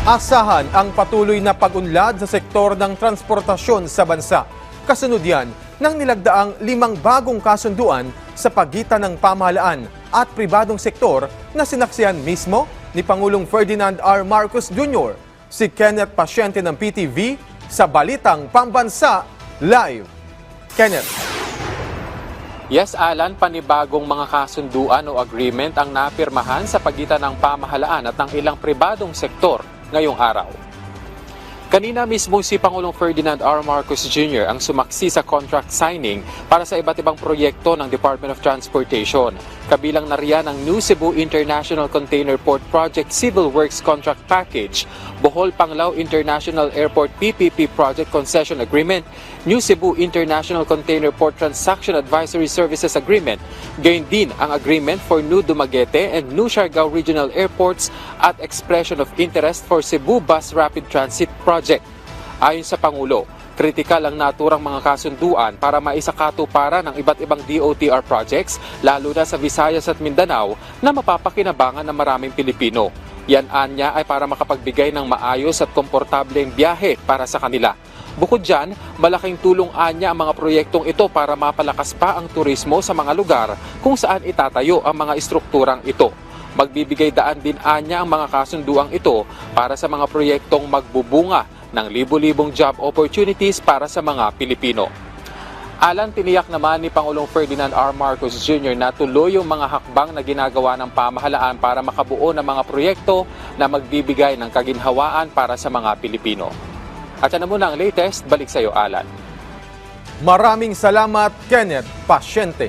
Asahan ang patuloy na pag-unlad sa sektor ng transportasyon sa bansa. Kasunod yan ng nilagdaang 5 bagong kasunduan sa pagitan ng pamahalaan at pribadong sektor na sinaksihan mismo ni Pangulong Ferdinand R. Marcos Jr. Si Kenneth Pasyente ng PTV sa Balitang Pambansa Live. Kenneth. Yes, Alan, panibagong mga kasunduan o agreement ang napirmahan sa pagitan ng pamahalaan at ng ilang pribadong sektor ngayong araw. Kanina mismo si Pangulong Ferdinand R. Marcos Jr. ang sumaksi sa contract signing para sa iba't ibang proyekto ng Department of Transportation. Kabilang na riyan ang New Cebu International Container Port Project Civil Works Contract Package, Bohol Panglao International Airport PPP Project Concession Agreement, New Cebu International Container Port Transaction Advisory Services Agreement, gayon din ang agreement for New Dumaguete and New Siargao Regional Airports at Expression of Interest for Cebu Bus Rapid Transit Project. Ayon sa Pangulo, kritikal ang naturang mga kasunduan para maisakatuparan ng iba't ibang DOTR projects, lalo na sa Visayas at Mindanao na mapapakinabangan ng maraming Pilipino. Yan anya ay para makapagbigay ng maayos at komportableng biyahe para sa kanila. Bukod dyan, malaking tulong anya ang mga proyektong ito para mapalakas pa ang turismo sa mga lugar kung saan itatayo ang mga estrukturang ito. Magbibigay daan din anya ang mga kasunduang ito para sa mga proyektong magbubunga ng libu-libong job opportunities para sa mga Pilipino. Alan, tiniyak naman ni Pangulong Ferdinand R. Marcos Jr. na tuloy yung mga hakbang na ginagawa ng pamahalaan para makabuo ng mga proyekto na magbibigay ng kaginhawaan para sa mga Pilipino. At yan na muna ang latest. Balik sa iyo, Alan. Maraming salamat, Kenneth Pasyente.